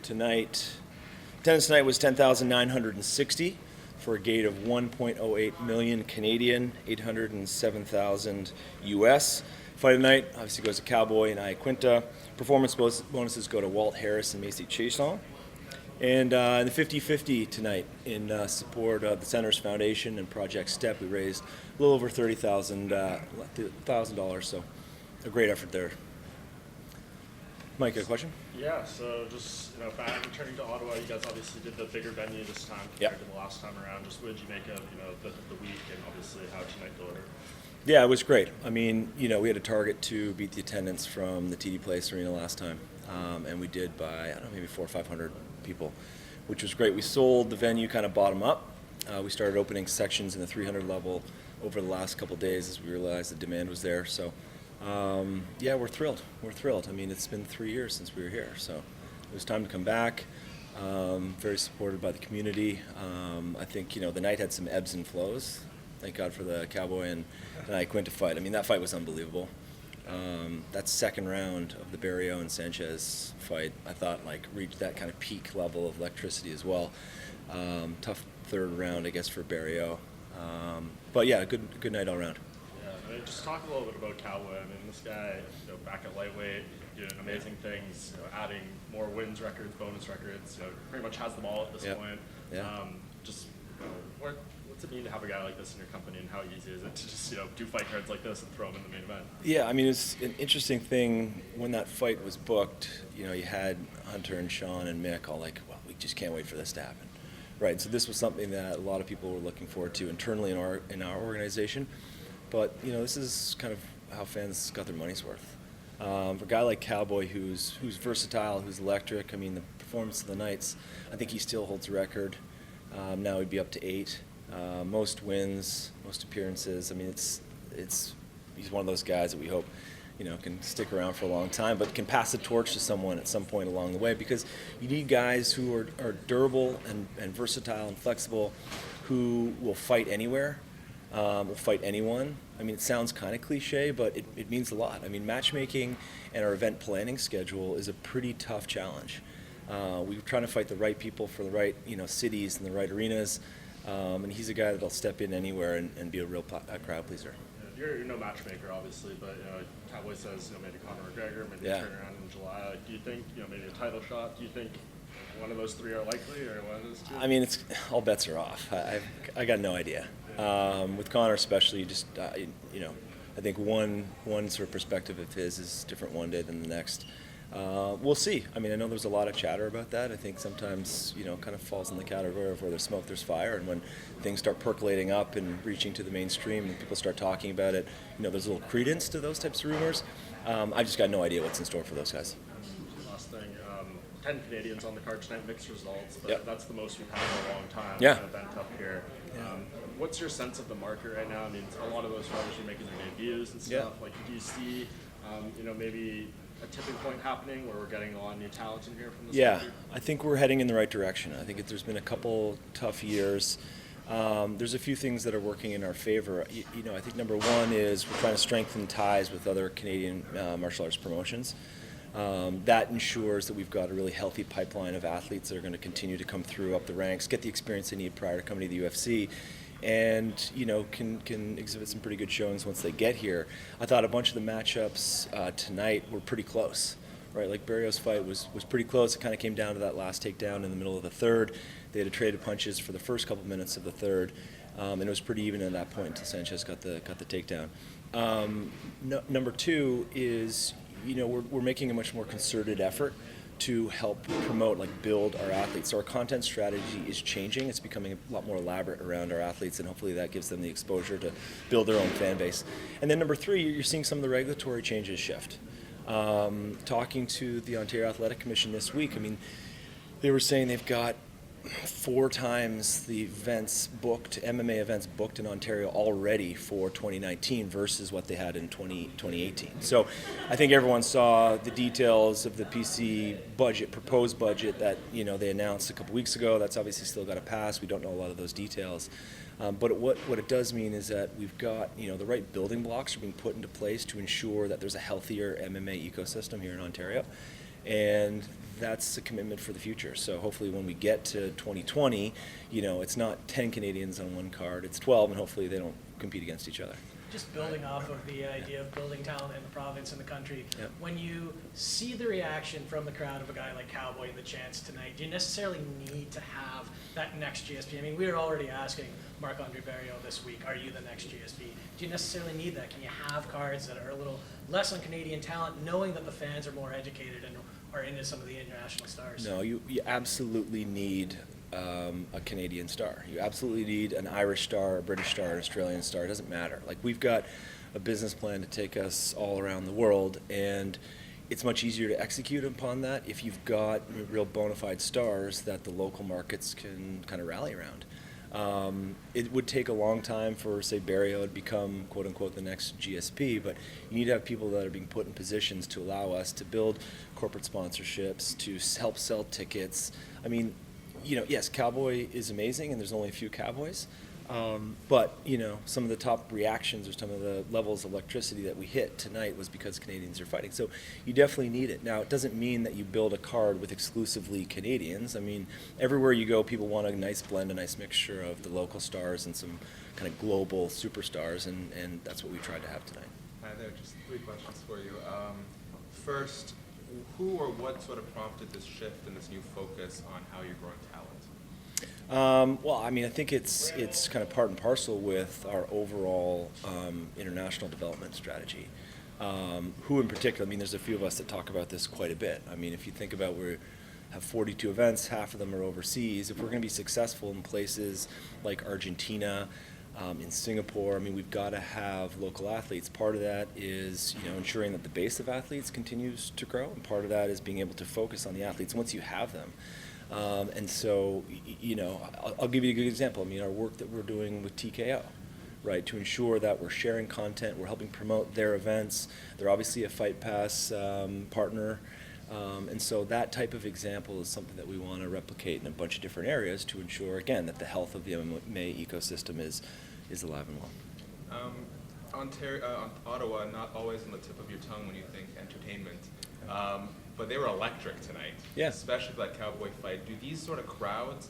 Tonight, attendance tonight was 10,960 for a gate of 1.08 million Canadian, 807,000 US. Fight of the night obviously goes to Cowboy and Iaquinta. Performance bonuses go to Walt Harris and Macy Chason. And in the 50-50 tonight, in support of the Center's Foundation and Project STEP, we raised a little over $30,000, so a great effort there. Mike, got a question? Yeah, so just back returning to Ottawa, you guys obviously did the bigger venue this time compared to the last time around. Just what did you make of the week and obviously how tonight delivered? Yeah, it was great. I mean, we had a target to beat the attendance from the TD Place Arena last time, and we did by I don't know maybe 400 or 500 people, which was great. We sold the venue kind of bottom up. We started opening sections in the 300 level over the last couple of days as we realized the demand was there. So. Yeah, we're thrilled. We're thrilled. I mean, it's been 3 years since we were here, so it was time to come back. Very supported by the community. I think, the night had some ebbs and flows. Thank God for the Cowboy and Iaquinta fight. I mean, that fight was unbelievable. That second round of the Barrio and Sanchez fight, I thought, reached that kind of peak level of electricity as well. Tough third round, I guess, for Barrio. But yeah, good night all around. Just talk a little bit about Cowboy. I mean, this guy, back at lightweight, doing amazing things, adding more wins records, bonus records, pretty much has them all at this point. Yeah. What's it mean to have a guy like this in your company, and how easy is it to just, do fight cards like this and throw them in the main event? Yeah, I mean, it's an interesting thing. When that fight was booked, you had Hunter and Sean and Mick all well, we just can't wait for this to happen. Right, so this was something that a lot of people were looking forward to internally in our organization. But, this is kind of how fans got their money's worth. For a guy like Cowboy who's versatile, who's electric, I mean, the performance of the nights, I think he still holds a record. Now he'd be up to 8. Most wins, most appearances. I mean, he's one of those guys that we hope, can stick around for a long time, but can pass the torch to someone at some point along the way, because you need guys who are durable and versatile and flexible, who will fight anywhere. Will fight anyone. I mean, it sounds kind of cliche, but it means a lot. I mean, matchmaking and our event planning schedule is a pretty tough challenge. We're trying to fight the right people for the right, cities and the right arenas. And he's a guy that'll step in anywhere and be a real crowd pleaser. Yeah, you're no matchmaker, obviously, but Cowboy says maybe Conor McGregor, maybe a turnaround in July. Do you think maybe a title shot? Do you think one of those three are likely, or one of those two? I mean, all bets are off. I got no idea. With Conor especially, just I think one sort of perspective of his is different one day than the next. We'll see. I mean, I know there's a lot of chatter about that. I think sometimes kind of falls in the category of where there's smoke, there's fire, and when things start percolating up and reaching to the mainstream and people start talking about it, there's a little credence to those types of rumors. I've just got no idea what's in store for those guys. Last thing. 10 Canadians on the card tonight, mixed results, but that's the most we've had in a long time. Yeah. Kind of event up here. What's your sense of the market right now? I mean, a lot of those fighters are making their debuts and stuff. Yeah. Do you see, maybe a tipping point happening where we're getting a lot of new talent in here from this country? I think we're heading in the right direction. I think there's been a couple tough years. There's a few things that are working in our favor. I think number one is we're trying to strengthen ties with other Canadian martial arts promotions. That ensures that we've got a really healthy pipeline of athletes that are going to continue to come through up the ranks, get the experience they need prior to coming to the UFC, and can exhibit some pretty good showings once they get here. I thought a bunch of the matchups tonight were pretty close, right? Like Barrios' fight was pretty close. It kind of came down to that last takedown in the middle of the third. They had a trade of punches for the first couple minutes of the third, and it was pretty even at that point until Sanchez got the takedown. Number two is we're making a much more concerted effort to help promote, build our athletes. So our content strategy is changing. It's becoming a lot more elaborate around our athletes, and hopefully that gives them the exposure to build their own fan base. And then number three, you're seeing some of the regulatory changes shift. Talking to the Ontario Athletic Commission this week, I mean, they were saying they've got 4 times the events booked, MMA events booked in Ontario already for 2019 versus what they had in 2018. So I think everyone saw the details of the PC budget, proposed budget that they announced a couple weeks ago. That's obviously still got to pass. We don't know a lot of those details. But what it does mean is that we've got the right building blocks are being put into place to ensure that there's a healthier MMA ecosystem here in Ontario. And that's a commitment for the future. So hopefully when we get to 2020, it's not 10 Canadians on one card, it's 12, and hopefully they don't compete against each other. Just building off of the idea of building talent in the province and the country, Yep. when you see the reaction from the crowd of a guy like Cowboy and the Chance tonight, do you necessarily need to have that next GSP? I mean, we were already asking Marc-Andre Barrios this week, are you the next GSP? Do you necessarily need that? Can you have cards that are a little less on Canadian talent, knowing that the fans are more educated and are into some of the international stars? No, you absolutely need a Canadian star. You absolutely need an Irish star, a British star, an Australian star. It doesn't matter. Like, we've got a business plan to take us all around the world, and it's much easier to execute upon that if you've got real bona fide stars that the local markets can kind of rally around. It would take a long time for, say, Barrio to become, quote unquote, the next GSP, but you need to have people that are being put in positions to allow us to build corporate sponsorships, to help sell tickets. I mean, yes, Cowboy is amazing, and there's only a few Cowboys. But, some of the top reactions or some of the levels of electricity that we hit tonight was because Canadians are fighting. So you definitely need it. Now, it doesn't mean that you build a card with exclusively Canadians. I mean, everywhere you go, people want a nice blend, a nice mixture of the local stars and some kind of global superstars, and that's what we tried to have tonight. Hi there, just 3 questions for you. First, who or what sort of prompted this shift and this new focus on how you're growing talent? Well, I mean, I think it's kind of part and parcel with our overall international development strategy. Who in particular? I mean, there's a few of us that talk about this quite a bit. I mean, if you think about we have 42 events, half of them are overseas. If we're going to be successful in places like Argentina, in Singapore, I mean, we've got to have local athletes. Part of that is, ensuring that the base of athletes continues to grow, and part of that is being able to focus on the athletes once you have them. And so, I'll give you a good example. I mean, our work that we're doing with TKO, right, to ensure that we're sharing content, we're helping promote their events. They're obviously a Fight Pass partner. And so that type of example is something that we want to replicate in a bunch of different areas to ensure, again, that the health of the MMA ecosystem is alive and well. Ottawa, not always on the tip of your tongue when you think entertainment, but they were electric tonight. Yeah. Especially that Cowboy fight. Do these sort of crowds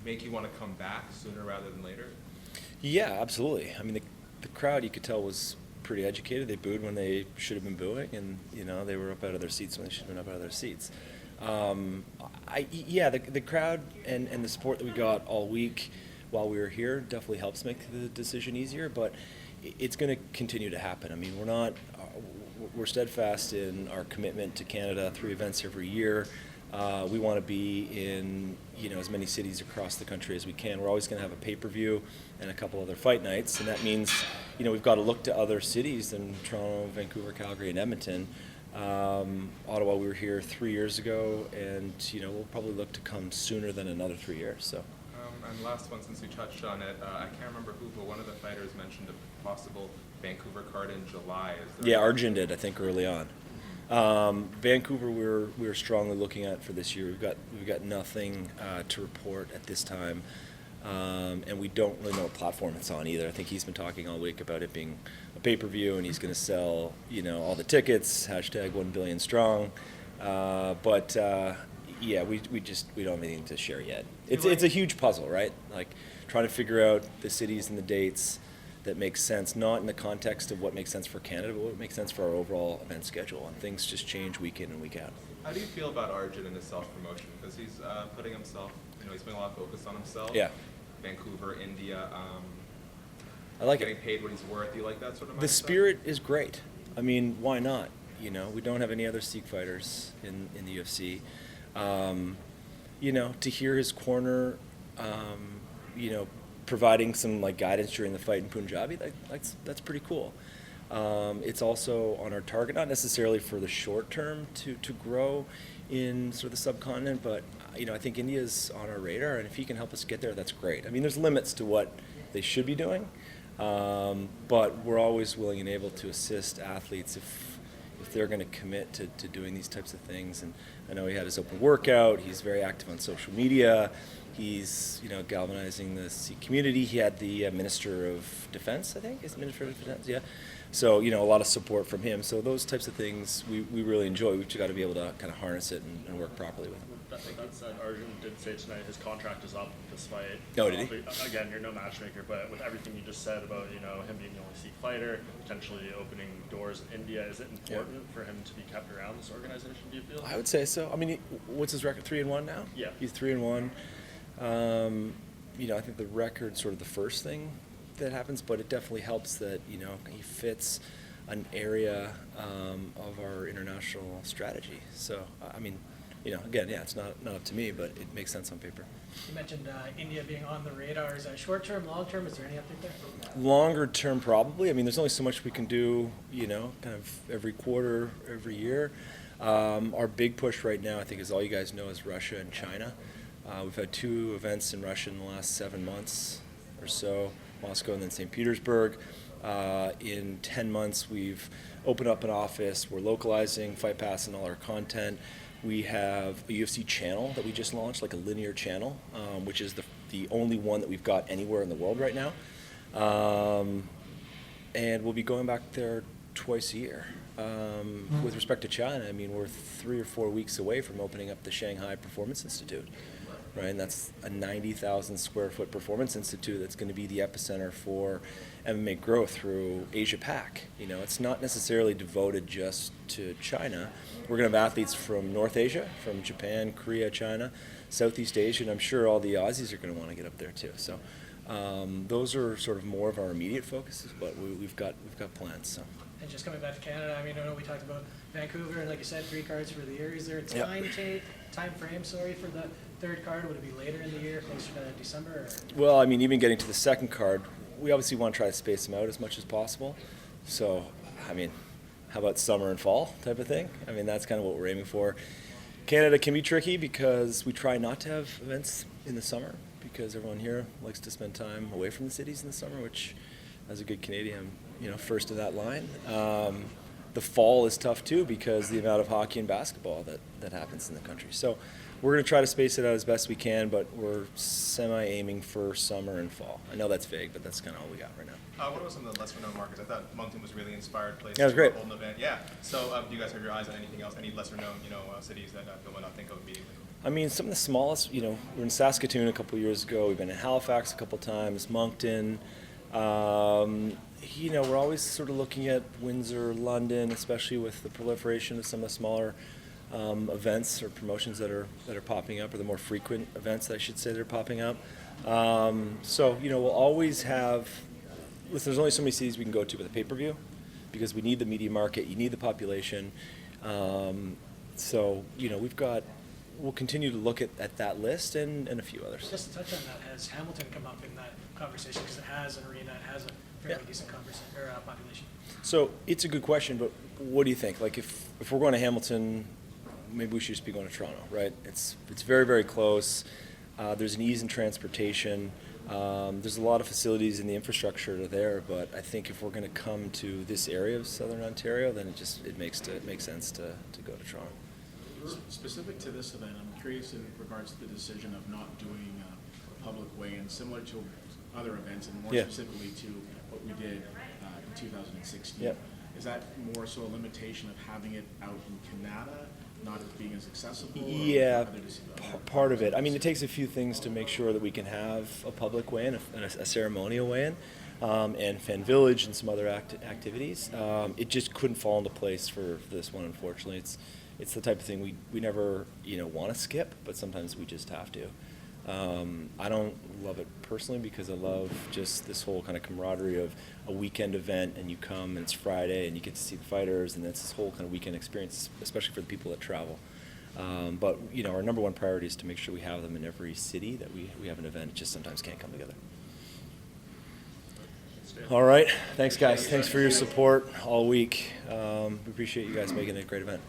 make you want to come back sooner rather than later? Yeah, absolutely. I mean, the crowd, you could tell, was pretty educated. They booed when they should have been booing, and they were up out of their seats when they should have been up out of their seats. The crowd and the support that we got all week while we were here definitely helps make the decision easier, but it's going to continue to happen. I mean, we're steadfast in our commitment to Canada, 3 events every year. We want to be in as many cities across the country as we can. We're always going to have a pay-per-view and a couple other fight nights, and that means we've got to look to other cities than Toronto, Vancouver, Calgary, and Edmonton. Ottawa, we were here 3 years ago, and we'll probably look to come sooner than another 3 years. So. And last one, since you touched on it, I can't remember who, but one of the fighters mentioned a possible Vancouver card in July. Yeah, Arjun did, I think, early on. Vancouver, we're strongly looking at for this year. We've got nothing to report at this time, and we don't really know what platform it's on either. I think he's been talking all week about it being a pay-per-view, and he's going to sell all the tickets. #1 billion strong, but. Yeah, we don't have anything to share yet. It's a huge puzzle, right? Like, trying to figure out the cities and the dates that make sense, not in the context of what makes sense for Canada, but what makes sense for our overall event schedule. And things just change week in and week out. How do you feel about Arjun and his self-promotion? Because he's putting himself, he's putting a lot of focus on himself. Yeah. Vancouver, India. I like getting it. paid what he's worth. Do you like that sort of mindset? The spirit is great. I mean, why not? We don't have any other Sikh fighters in the UFC. To hear his corner, providing some guidance during the fight in Punjabi, that's pretty cool. It's also on our target, not necessarily for the short term to grow in sort of the subcontinent, but I think India's on our radar, and if he can help us get there, that's great. I mean, there's limits to what they should be doing, but we're always willing and able to assist athletes if they're going to commit to doing these types of things. And I know he had his open workout. He's very active on social media. He's galvanizing the Sikh community. He had the Minister of Defense, I think, is Minister of Defense, yeah, So, a lot of support from him. So those types of things we really enjoy. We've just got to be able to kind of harness it and work properly with him. That said, Arjun did say tonight his contract is up this fight. Oh, did he? Again, you're no matchmaker, but with everything you just said about him being the only Sikh fighter, potentially opening doors in India, is it important for him to be kept around this organization? Do you feel? I would say so. I mean, what's his record? 3-1 now? Yeah. He's 3-1. I think the record's sort of the first thing that happens, but it definitely helps that he fits an area of our international strategy. So I mean, again, it's not up to me, but it makes sense on paper. You mentioned India being on the radar. Is that short term, long term? Is there any update there? Longer term, probably. I mean, there's only so much we can do, kind of every quarter, every year. Our big push right now, I think, as all you guys know, is Russia and China. We've had 2 events in Russia in the last 7 months or so, Moscow and then St. Petersburg. In 10 months, we've opened up an office. We're localizing Fight Pass and all our content. We have a UFC channel that we just launched, like a linear channel, which is the only one that we've got anywhere in the world right now. And we'll be going back there twice a year. With respect to China, I mean, we're 3 or 4 weeks away from opening up the Shanghai Performance Institute, right? And that's a 90,000 square foot performance institute that's going to be the epicenter for MMA growth through Asia Pac. It's not necessarily devoted just to China. We're going to have athletes from North Asia, from Japan, Korea, China, Southeast Asia, and I'm sure all the Aussies are going to want to get up there too. So those are sort of more of our immediate focuses, but we've got plans. So. And just coming back to Canada, I mean, I know we talked about Vancouver, and like you said, 3 cards for the year. Is there a time frame for the 3rd card? Would it be later in the year, closer to December? Or? Well, I mean, even getting to the 2nd card, we obviously want to try to space them out as much as possible. So, I mean, how about summer and fall type of thing? I mean, that's kind of what we're aiming for. Canada can be tricky because we try not to have events in the summer because everyone here likes to spend time away from the cities in the summer, which, as a good Canadian, first of that line. The fall is tough too because the amount of hockey and basketball that happens in the country. So we're going to try to space it out as best we can, but we're semi-aiming for summer and fall. I know that's vague, but that's kind of all we got right now. What about some of the lesser-known markets? I thought Moncton was a really inspired place Yeah, it was great. hold an event. Yeah. So do you guys have your eyes on anything else? Any lesser-known, cities that people might not think of immediately? I mean, some of the smallest. We're in Saskatoon a couple of years ago. We've been in Halifax a couple of times. Moncton. We're always sort of looking at Windsor, London, especially with the proliferation of some of the smaller events or promotions that are popping up, or the more frequent events, I should say, that are popping up. We'll always have. Listen, there's only so many cities we can go to with a pay-per-view, because we need the media market, you need the population. We'll continue to look at that list and a few others. Just to touch on that, has Hamilton come up in that conversation? Because it has an arena, it has a fairly decent population. So it's a good question, but what do you think? Like, if we're going to Hamilton, maybe we should just be going to Toronto, right? It's very, very close. There's an ease in transportation. There's a lot of facilities and the infrastructure are there, but I think if we're going to come to this area of Southern Ontario, then it makes sense to go to Toronto. Specific to this event, I'm curious in regards to the decision of not doing a public weigh-in, similar to other events, and more specifically to what we did in 2016. Yep. Is that more so a limitation of having it out in Canada, not being as accessible? Yeah, part of it. I mean, it takes a few things to make sure that we can have a public weigh-in, a ceremonial weigh-in, and Fan Village and some other activities. It just couldn't fall into place for this one, unfortunately. It's the type of thing we never want to skip, but sometimes we just have to. I don't love it personally because I love just this whole kind of camaraderie of a weekend event, and you come and it's Friday and you get to see the fighters, and it's this whole kind of weekend experience, especially for the people that travel. But our number one priority is to make sure we have them in every city that we have an event. It just sometimes can't come together. All right. Thanks, guys. Thanks for your support all week. We appreciate you guys making it a great event.